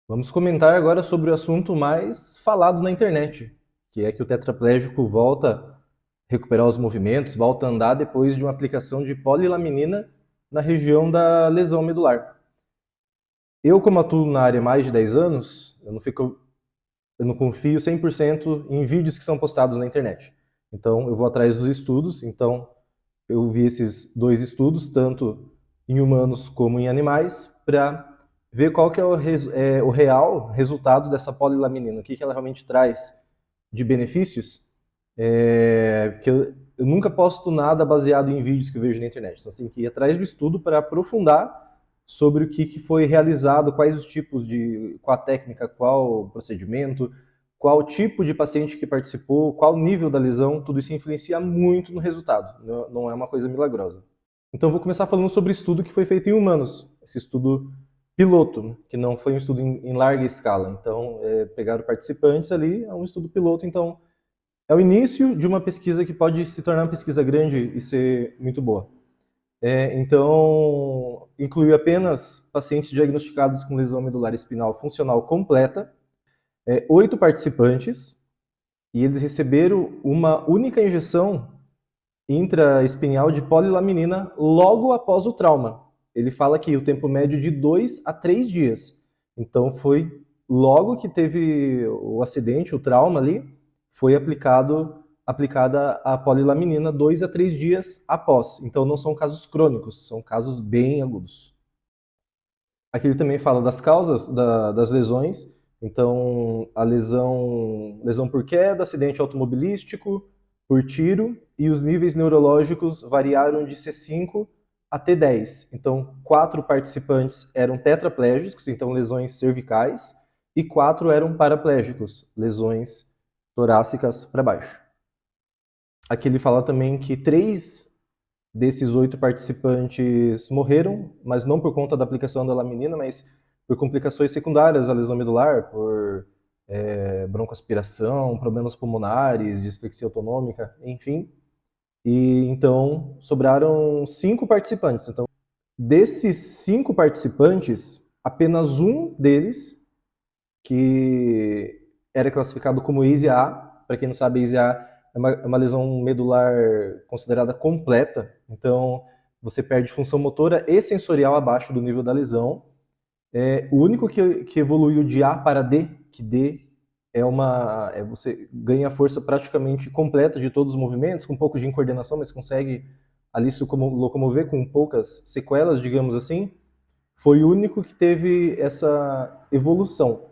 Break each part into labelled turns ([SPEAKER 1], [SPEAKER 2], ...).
[SPEAKER 1] Vamos comentar agora sobre o assunto mais falado na internet, que é que o tetraplégico volta a recuperar os movimentos, volta a andar depois de uma aplicação de polilaminina na região da lesão medular. Eu, como atuo na área há mais de 10 anos, eu não confio 100% em vídeos que são postados na internet. Então, eu vou atrás dos estudos. Então, eu vi esses dois estudos, tanto em humanos como em animais, para ver qual que é o real resultado dessa polilaminina, o que ela realmente traz de benefícios. Porque eu nunca posto nada baseado em vídeos que eu vejo na internet. Então, você tem que ir atrás do estudo para aprofundar sobre o que foi realizado, quais os tipos de, qual a técnica, qual o procedimento, qual tipo de paciente que participou, qual o nível da lesão, tudo isso influencia muito no resultado, não é uma coisa milagrosa. Então, vou começar falando sobre o estudo que foi feito em humanos, esse estudo piloto, que não foi um estudo em larga escala. Então, pegaram participantes ali, é um estudo piloto, então é o início de uma pesquisa que pode se tornar uma pesquisa grande e ser muito boa. Então, incluiu apenas pacientes diagnosticados com lesão medular espinal funcional completa, 8 participantes, e eles receberam uma única injeção intraespinhal de polilaminina logo após o trauma. Ele fala que o tempo médio de 2 a 3 dias. Então, foi logo que teve o acidente, o trauma ali, foi aplicada a polilaminina 2 a 3 dias após. Então, não são casos crônicos, são casos bem agudos. Aqui ele também fala das causas das lesões. Então, a lesão por queda, acidente automobilístico, por tiro, e os níveis neurológicos variaram de C5 a T10. Então, 4 participantes eram tetraplégicos, então lesões cervicais, e 4 eram paraplégicos, lesões torácicas para baixo. Aqui ele fala também que 3 desses 8 participantes morreram, mas não por conta da aplicação da laminina, mas por complicações secundárias à lesão medular, por broncoaspiração, problemas pulmonares, disflexia autonômica, enfim. E então sobraram 5 participantes. Então, desses 5 participantes, apenas um deles, que era classificado como EASY-A, para quem não sabe, EASY-A é uma lesão medular considerada completa, então você perde função motora e sensorial abaixo do nível da lesão. O único que evoluiu de A para D, que D você ganha força praticamente completa de todos os movimentos, com um pouco de incoordenação, mas consegue ali se locomover com poucas sequelas, digamos assim, foi o único que teve essa evolução.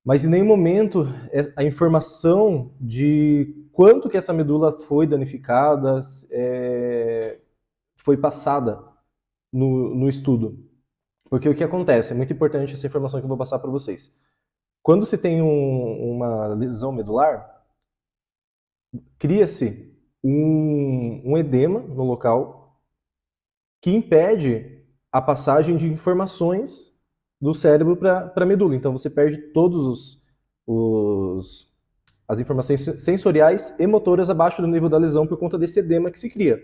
[SPEAKER 1] Mas em nenhum momento a informação de quanto que essa medula foi danificada foi passada no estudo. Porque o que acontece, é muito importante essa informação que eu vou passar para vocês. Quando se tem uma lesão medular, cria-se um edema no local que impede a passagem de informações do cérebro para a medula. Então você perde todos as informações sensoriais e motoras abaixo do nível da lesão por conta desse edema que se cria.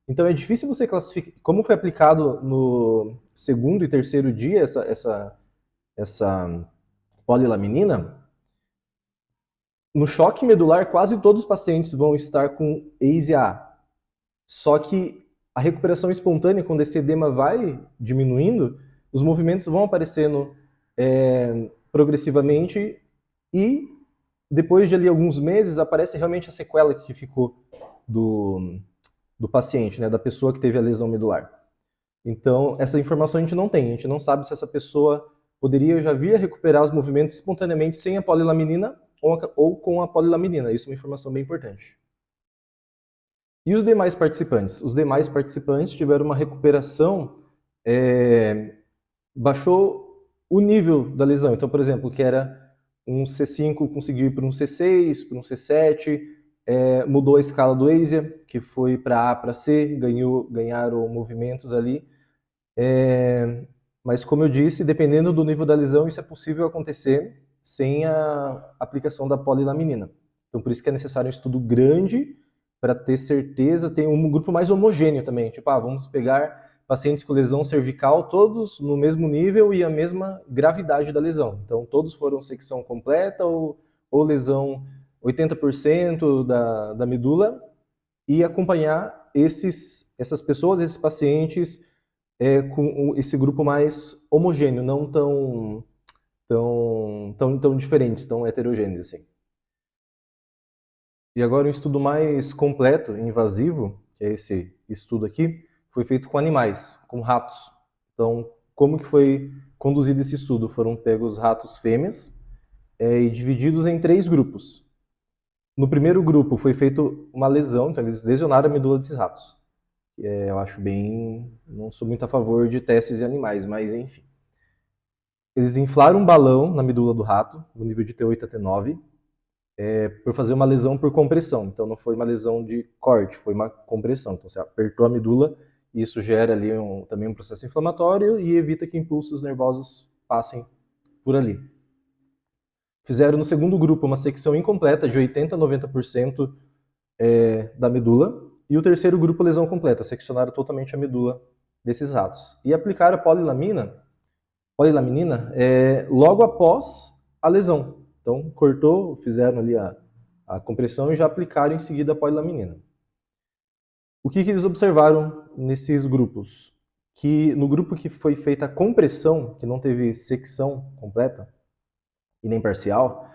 [SPEAKER 1] Então é difícil você classificar. Como foi aplicado no segundo e terceiro dia essa polilaminina, no choque medular quase todos os pacientes vão estar com EASY-A. Só que a recuperação espontânea, quando esse edema vai diminuindo, os movimentos vão aparecendo progressivamente e depois de ali alguns meses aparece realmente a sequela que ficou do paciente, né, da pessoa que teve a lesão medular. Então, essa informação a gente não tem, a gente não sabe se essa pessoa poderia já vir a recuperar os movimentos espontaneamente sem a polilaminina ou com a polilaminina. Isso é uma informação bem importante. E os demais participantes? Os demais participantes tiveram uma recuperação, baixou o nível da lesão. Então, por exemplo, que era um C5 conseguiu ir para um C6, para um C7, mudou a escala do ASIA, que foi para A para C, ganharam movimentos ali. Mas, como eu disse, dependendo do nível da lesão, isso é possível acontecer sem a aplicação da polilaminina. Então, por isso que é necessário um estudo grande para ter certeza, tem um grupo mais homogêneo também. Tipo, vamos pegar pacientes com lesão cervical, todos no mesmo nível e a mesma gravidade da lesão. Então, todos foram secção completa ou lesão 80% da medula, e acompanhar essas pessoas, esses pacientes, com esse grupo mais homogêneo, não tão diferentes, tão heterogêneos assim. E agora um estudo mais completo, invasivo, que é esse estudo aqui, foi feito com animais, com ratos. Então, como que foi conduzido esse estudo? Foram pegos ratos fêmeas e divididos em 3 grupos. No primeiro grupo foi feita uma lesão, então eles lesionaram a medula desses ratos. Eu acho não sou muito a favor de testes em animais, mas enfim. Eles inflaram um balão na medula do rato, no nível de T8 a T9, por fazer uma lesão por compressão. Então não foi uma lesão de corte, foi uma compressão. Então você apertou a medula e isso gera ali também um processo inflamatório e evita que impulsos nervosos passem por ali. Fizeram no segundo grupo uma secção incompleta de 80% a 90% da medula, e o terceiro grupo lesão completa, seccionaram totalmente a medula desses ratos. E aplicaram a polilaminina logo após a lesão. Então cortou, fizeram ali a compressão e já aplicaram em seguida a polilaminina. O que eles observaram nesses grupos? Que no grupo que foi feita a compressão, que não teve secção completa e nem parcial,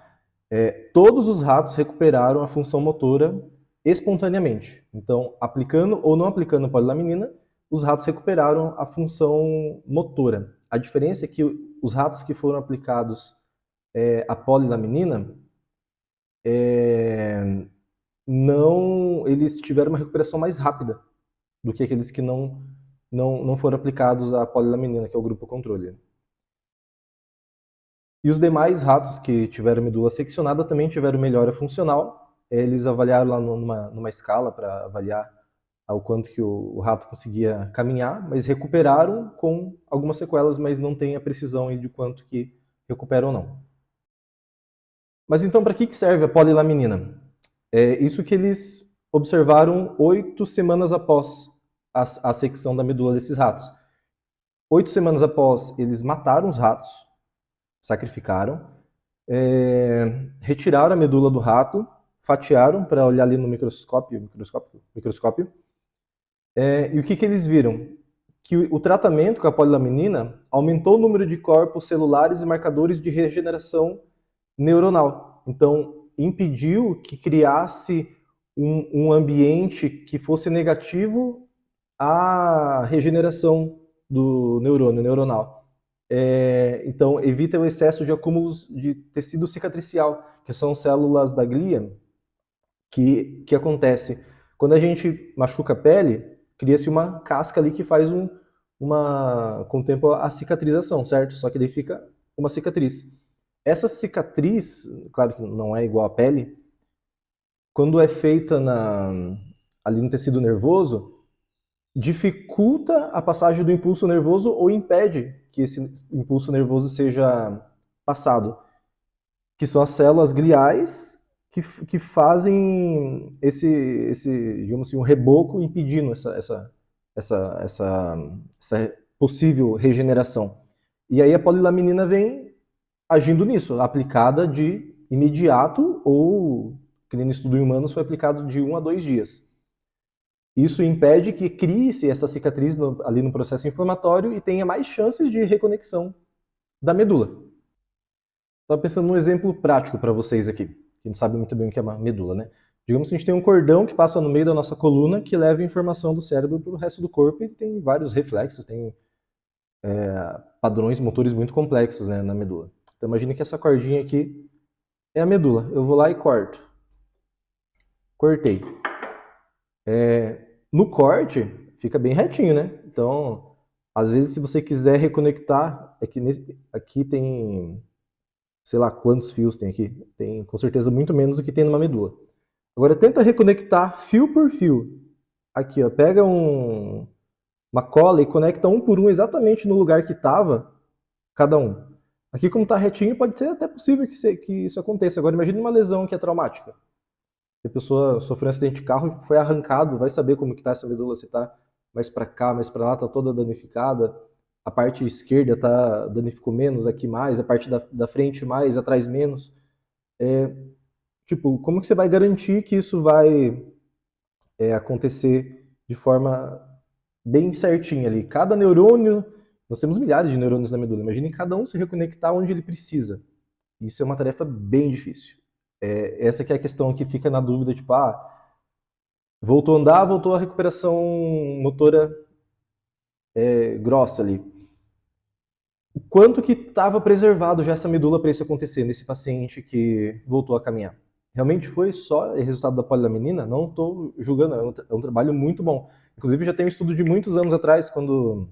[SPEAKER 1] todos os ratos recuperaram a função motora espontaneamente. Então, aplicando ou não aplicando polilaminina, os ratos recuperaram a função motora. A diferença é que os ratos que foram aplicados a polilaminina, eles tiveram uma recuperação mais rápida do que aqueles que não foram aplicados a polilaminina, que é o grupo controle. E os demais ratos que tiveram medula seccionada também tiveram melhora funcional. Eles avaliaram lá numa escala para avaliar o quanto que o rato conseguia caminhar, mas recuperaram com algumas sequelas, mas não tem a precisão aí de quanto que recupera ou não. Mas então, para que serve a polilaminina? Isso que eles observaram 8 semanas após a secção da medula desses ratos. 8 semanas após, eles mataram os ratos, sacrificaram, retiraram a medula do rato, fatiaram para olhar ali no microscópio. E o que eles viram? Que o tratamento com a polilaminina aumentou o número de corpos celulares e marcadores de regeneração neuronal. Então, impediu que criasse um ambiente que fosse negativo à regeneração do neurônio neuronal. Então, evita o excesso de acúmulos de tecido cicatricial, que são células da glia, que acontece quando a gente machuca a pele, cria-se uma casca ali que faz com o tempo a cicatrização, certo? Só que daí fica uma cicatriz. Essa cicatriz, claro que não é igual à pele, quando é feita ali no tecido nervoso, dificulta a passagem do impulso nervoso ou impede que esse impulso nervoso seja passado, que são as células gliais que fazem digamos assim, um reboco impedindo essa possível regeneração. E aí a polilaminina vem agindo nisso, aplicada de imediato ou, que nem no estudo em humanos, foi aplicado de 1 a 2 dias. Isso impede que crie-se essa cicatriz ali no processo inflamatório e tenha mais chances de reconexão da medula. Estava pensando num exemplo prático para vocês aqui, que não sabem muito bem o que é uma medula, né? Digamos que a gente tem um cordão que passa no meio da nossa coluna que leva informação do cérebro para o resto do corpo e tem vários reflexos, tem padrões motores muito complexos, né, na medula. Então imagine que essa cordinha aqui é a medula. Eu vou lá e corto. Cortei. No corte, fica bem retinho, né? Então, às vezes, se você quiser reconectar, aqui tem, sei lá quantos fios tem aqui. Tem, com certeza, muito menos do que tem numa medula. Agora, tenta reconectar fio por fio. Aqui, ó, pega uma cola e conecta um por um exatamente no lugar que estava cada um. Aqui, como está retinho, pode ser até possível que isso aconteça. Agora, imagine uma lesão que é traumática. Se a pessoa sofreu um acidente de carro e foi arrancado, vai saber como que está essa medula, se está mais para cá, mais para lá está toda danificada, a parte esquerda danificou menos, aqui mais, a parte da frente mais, atrás menos. Tipo, como que você vai garantir que isso vai acontecer de forma bem certinha ali? Cada neurônio, nós temos milhares de neurônios na medula, imagine cada um se reconectar onde ele precisa. Isso é uma tarefa bem difícil. Essa que é a questão que fica na dúvida, tipo, voltou a andar, voltou a recuperação motora grossa ali. O quanto que estava preservado já essa medula para isso acontecer nesse paciente que voltou a caminhar? Realmente foi só resultado da polilaminina? Não estou julgando, é um trabalho muito bom. Inclusive já tem um estudo de muitos anos atrás, quando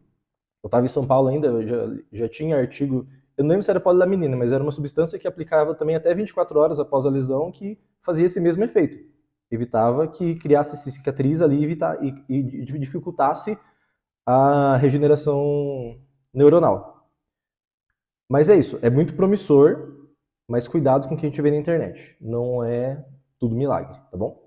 [SPEAKER 1] eu estava em São Paulo ainda, eu já tinha artigo, eu não lembro se era polilaminina, mas era uma substância que aplicava também até 24 horas após a lesão, que fazia esse mesmo efeito. Evitava que criasse essa cicatriz ali e dificultasse a regeneração neuronal. Mas é isso, é muito promissor, mas cuidado com o que a gente vê na internet. Não é tudo milagre, tá bom?